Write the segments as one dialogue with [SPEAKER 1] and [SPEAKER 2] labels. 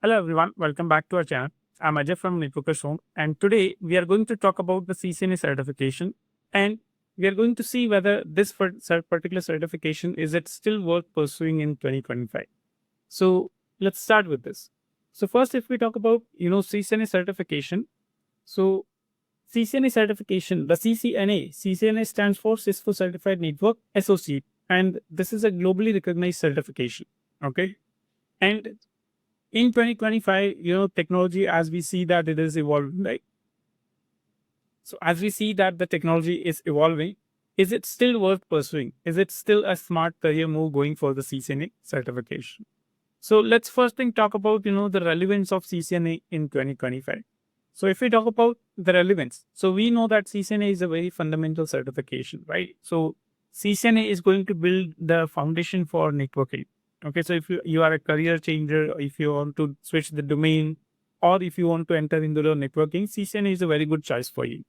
[SPEAKER 1] Hello everyone, welcome back to our channel. I'm Ajay from Networkers Home, and today we are going to talk about the CCNA certification, and we are going to see whether this particular certification is it still worth pursuing in 2025. So let's start with this. So first, if we talk about CCNA certification, so CCNA certification, the CCNA stands for Cisco Certified Network Associate, and this is a globally recognized certification. Okay, and in 2025, technology, as we see that it is evolving, right? So as we see that the technology is evolving, is it still worth pursuing? Is it still a smart career move going for the CCNA certification? So let's first thing talk about the relevance of CCNA in 2025. So if we talk about the relevance, so we know that CCNA is a very fundamental certification, right? So CCNA is going to build the foundation for networking. Okay, so if you are a career changer, if you want to switch the domain, or if you want to enter into the networking, CCNA is a very good choice for you.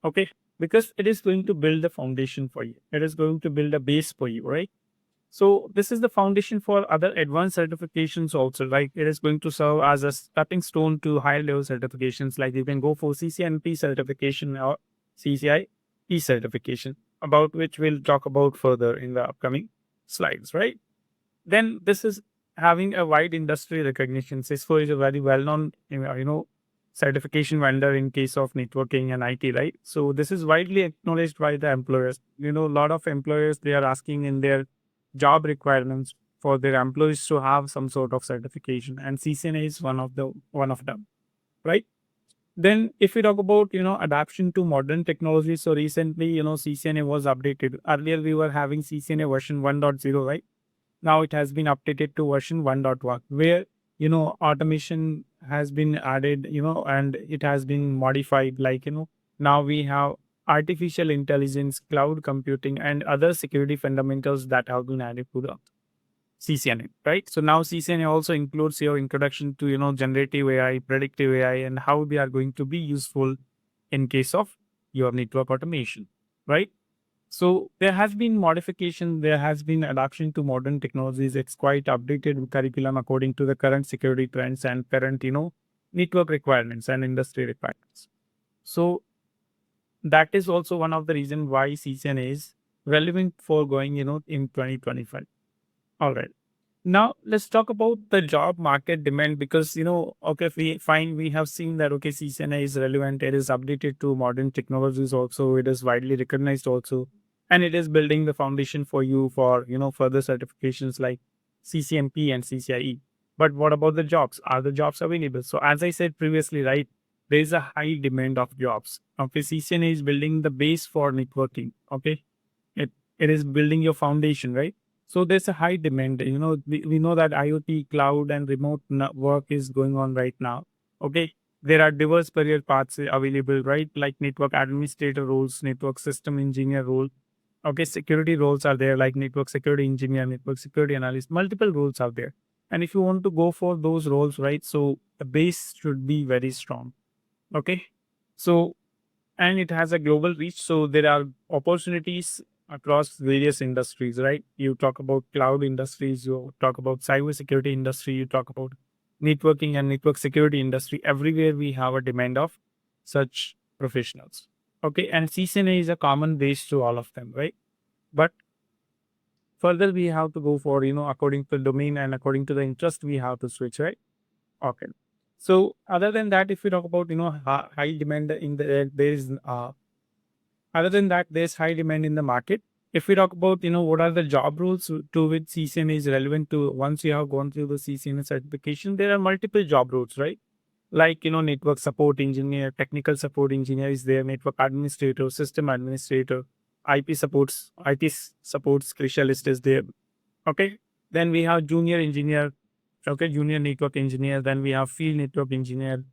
[SPEAKER 1] Okay, because it is going to build the foundation for you. It is going to build a base for you, right? So this is the foundation for other advanced certifications also. Like it is going to serve as a stepping stone to higher level certifications. Like you can go for CCNP certification or CCIE certification, about which we'll talk about further in the upcoming slides, right? Then this is having a wide industry recognition. Cisco is a very well-known, certification vendor in case of networking and IT, right? So this is widely acknowledged by the employers. A lot of employers, they are asking in their job requirements for their employees to have some sort of certification, and CCNA is one of them, right? Then if we talk about adaptation to modern technology, so recently CCNA was updated. Earlier we were having CCNA version 1.0, right? Now it has been updated to version 1.1, where automation has been added, and it has been modified. Like now we have artificial intelligence, cloud computing, and other security fundamentals that have been added to the CCNA, right? So now CCNA also includes your introduction to generative AI, predictive AI, and how they are going to be useful in case of your network automation, right? So there has been modification, there has been adoption to modern technologies. It's quite updated curriculum according to the current security trends and current, network requirements and industry requirements. So that is also one of the reasons why CCNA is relevant for going, in 2025. All right. Now let's talk about the job market demand, because okay, we have seen that okay, CCNA is relevant, it is updated to modern technologies also, it is widely recognized also, and it is building the foundation for you for further certifications like CCNP and CCIE. But what about the jobs? Are the jobs available? So as I said previously, right, there is a high demand of jobs. Okay, CCNA is building the base for networking. Okay, it is building your foundation, right? So there's a high demand. We know that IoT, cloud, and remote work is going on right now. Okay. There are diverse career paths available, right? Like network administrator roles, network system engineer role. Okay. Security roles are there, like network security engineer, network security analyst. Multiple roles are there. And if you want to go for those roles, right? So the base should be very strong. Okay. So and it has a global reach. So there are opportunities across various industries, right? You talk about cloud industries, you talk about cybersecurity industry, you talk about networking and network security industry. Everywhere we have a demand of such professionals. Okay, and CCNA is a common base to all of them, right? But further we have to go for according to the domain and according to the interest we have to switch, right? Okay. So other than that, if we talk about high demand in there is other than that, there's high demand in the market. If we talk about, what are the job roles to which CCNA is relevant to, once you have gone through the CCNA certification, there are multiple job roles, right? Like, network support engineer, technical support engineer is there, network administrator, system administrator, IT support specialist is there. Okay. Then we have junior engineer, okay, junior network engineer. Then we have field network engineer,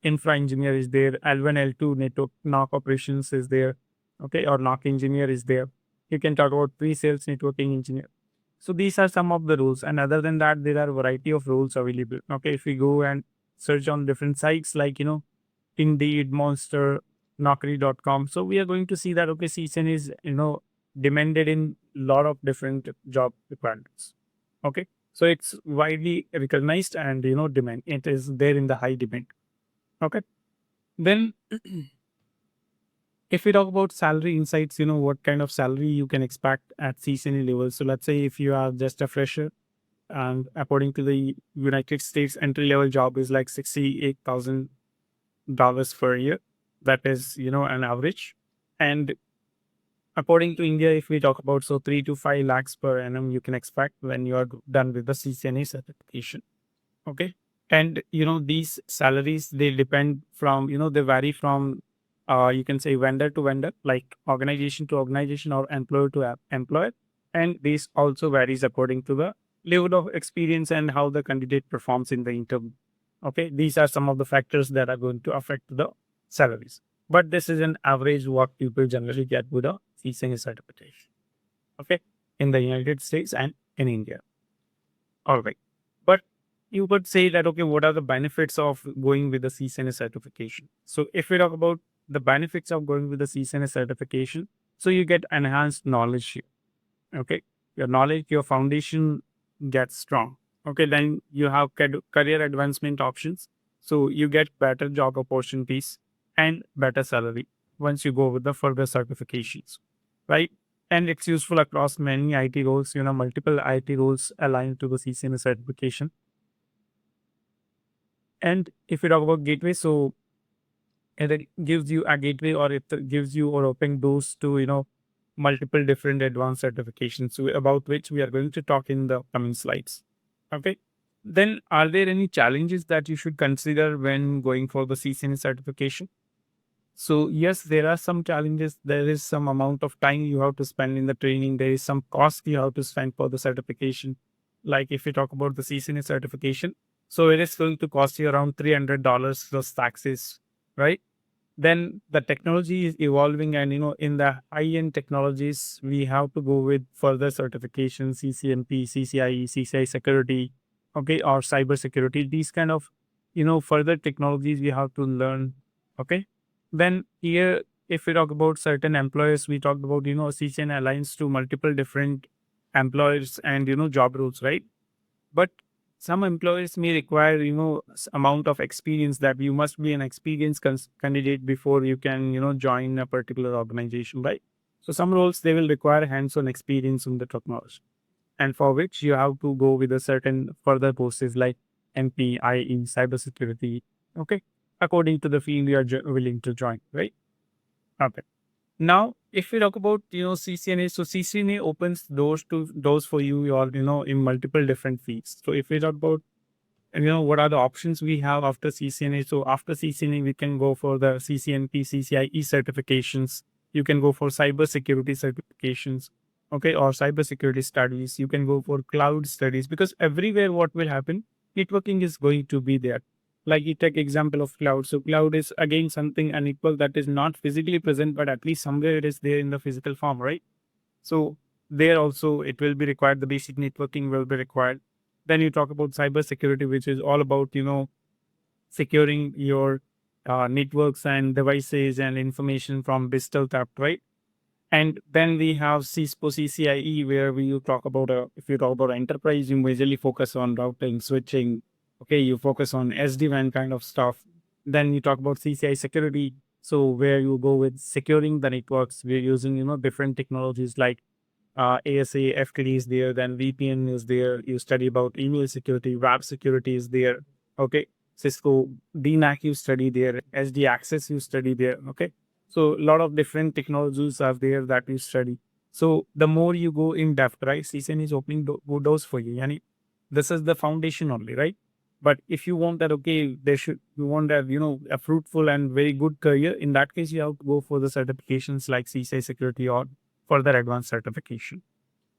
[SPEAKER 1] infra engineer is there, L1, L2 network NOC operations is there, okay, or NOC engineer is there. You can talk about pre-sales networking engineer. So these are some of the roles. And other than that, there are a variety of roles available. Okay, if we go and search on different sites like, Indeed, Monster, Naukri.com. So we are going to see that, okay, CSN is, demanded in a lot of different job requirements. Okay. So it's widely recognized and demand. It is there in the high demand. Okay. Then if we talk about salary insights, what kind of salary you can expect at CCNA level. So let's say if you are just a fresher, and according to the United States, entry level job is like $68,000 per year. That is, an average. And according to India, if we talk about, so 3 to 5 lakhs per annum you can expect when you are done with the CCNA certification. Okay. And these salaries, they depend from, they vary from you can say vendor to vendor, like organization to organization or employer to employer. And this also varies according to the level of experience and how the candidate performs in the interview. Okay, these are some of the factors that are going to affect the salaries, but this is an average what people generally get with a CCNA certification. Okay, in the United States and in India. All right. But you could say that, okay, what are the benefits of going with the CCNA certification? So if we talk about the benefits of going with the CCNA certification, so you get enhanced knowledge here. Okay. Your knowledge, your foundation gets strong. Okay. Then you have career advancement options. So you get better job opportunities and better salary once you go with the further certifications. Right. And it's useful across many IT roles, multiple IT roles aligned to the CCNA certification. And if we talk about gateway, so it gives you a gateway, or it gives you or open doors to, multiple different advanced certifications, about which we are going to talk in the coming slides. Okay. Then are there any challenges that you should consider when going for the CCNA certification? So yes, there are some challenges. There is some amount of time you have to spend in the training. There is some cost you have to spend for the certification. Like if you talk about the CCNA certification, so it is going to cost you around $300 plus taxes, right? Then the technology is evolving, and in the high-end technologies, we have to go with further certification, CCNP, CCIE, CCI security, okay, or cybersecurity. These kind of further technologies we have to learn. Okay. Then here, if we talk about certain employers, we talked about, CCN aligns to multiple different employers and, job roles, right? But some employers may require, amount of experience, that you must be an experienced candidate before you can, join a particular organization, right? So some roles, they will require hands-on experience in the technology, and for which you have to go with a certain further courses like MP, IE, cybersecurity, okay, according to the field you are willing to join, right? Okay. Now, if we talk about CCNA, so CCNA opens doors for you, or in multiple different fields. So if we talk about what are the options we have after CCNA? So after CCNA, we can go for the CCNP, CCIE certifications. You can go for cybersecurity certifications, okay, or cybersecurity studies. You can go for cloud studies, because everywhere what will happen, networking is going to be there. Like you take example of cloud. So cloud is again something unequal that is not physically present, but at least somewhere it is there in the physical form, right? So there also it will be required. The basic networking will be required. Then you talk about cybersecurity, which is all about securing your networks and devices and information from digital theft, right? And then we have Cisco CCIE, where we talk about if you talk about enterprise, you majorly focus on routing, switching. Okay, you focus on SD-WAN kind of stuff. Then you talk about CCI security, so where you go with securing the networks. We're using different technologies like ASA, FTD is there, then VPN is there. You study about email security, web security is there. Okay, Cisco DNAC you study there, SD access you study there. Okay, so a lot of different technologies are there that you study. So the more you go in depth, right, CCN is opening doors for you. Yani, this is the foundation only, right? But if you want that, okay, you want that, a fruitful and very good career. In that case, you have to go for the certifications like CCI security or further advanced certification.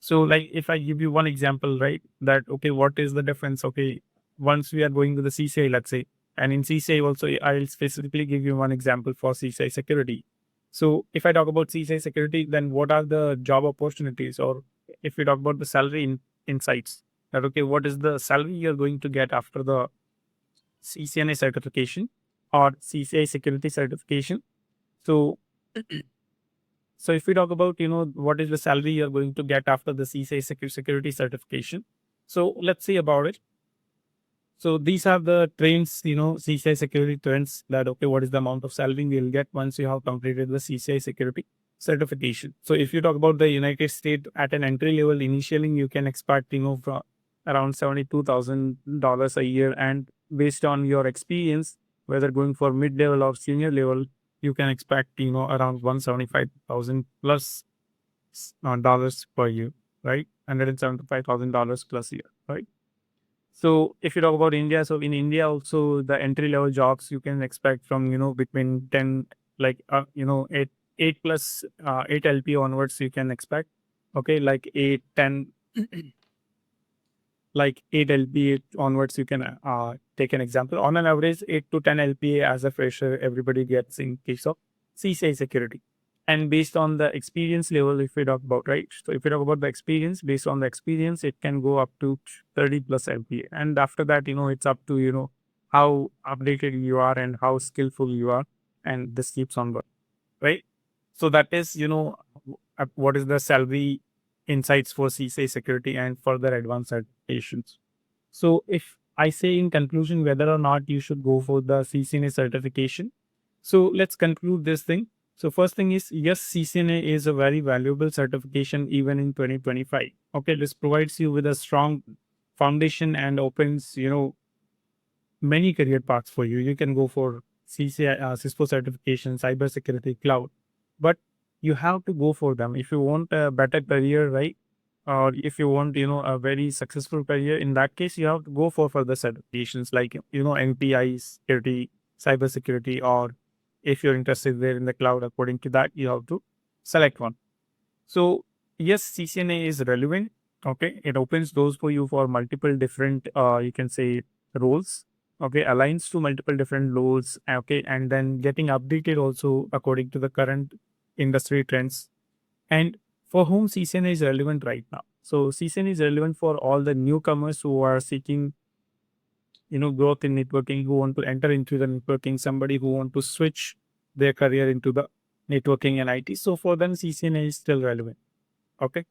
[SPEAKER 1] So, like, if I give you one example, right, that, okay, what is the difference? Okay, once we are going to the CCI, let's say, and in CCI also, I'll specifically give you one example for CCI security. So, if I talk about CCI security, then what are the job opportunities? Or if we talk about the salary insights, that, okay, what is the salary you're going to get after the CCNA certification or CCI security certification? So, so if we talk about, what is the salary you're going to get after the CCI security certification. So let's see about it. So these are the trends, CCI security trends that, okay, what is the amount of salary you'll get once you have completed the CCI security certification. So if you talk about the United States at an entry level, initially you can expect, from around $72,000 a year. And based on your experience, whether going for mid level or senior level, you can expect, around 175,000 plus dollars per year, right? $175,000 plus year, right? So if you talk about India, so in India also the entry level jobs you can expect from between 10, like 8 plus 8 LP onwards you can expect. Okay, like 8 10, like 8 LPA onwards, you can take an example. On an average, 8 to 10 LPA as a fresher, everybody gets in case of CCI security. And based on the experience level, if we talk about, right? So if we talk about the experience, based on the experience, it can go up to 30 plus LPA. And after that, it's up to, how updated you are and how skillful you are. And this keeps on going, right? So that is, what is the salary insights for CCI security and further advanced certifications. So if I say in conclusion whether or not you should go for the CCNA certification, so let's conclude this thing. So first thing is, yes, CCNA is a very valuable certification even in 2025. Okay, this provides you with a strong foundation and opens, many career paths for you. You can go for CCI, Cisco certification, cybersecurity, cloud, but you have to go for them if you want a better career, right? Or if you want, a very successful career. In that case, you have to go for further certifications like NPI security, cybersecurity, or if you're interested there in the cloud, according to that, you have to select one. So yes, CCNA is relevant. Okay, it opens doors for you for multiple different, you can say, roles. Okay, aligns to multiple different roles. Okay, and then getting updated also according to the current industry trends. And for whom CCNA is relevant right now? So CCNA is relevant for all the newcomers who are seeking, growth in networking, who want to enter into the networking, somebody who want to switch their career into the networking and IT. So for them, CCNA is still relevant. Okay.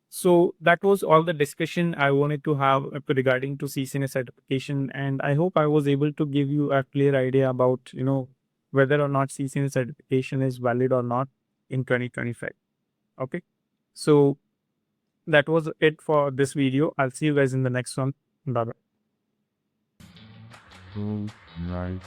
[SPEAKER 1] So that was all the discussion I wanted to have regarding to CCNA certification, and I hope I was able to give you a clear idea about whether or not CCNA certification is valid or not in 2025. Okay, so that was it for this video. I'll see you guys in the next one. Bye bye.
[SPEAKER 2] Oh, right.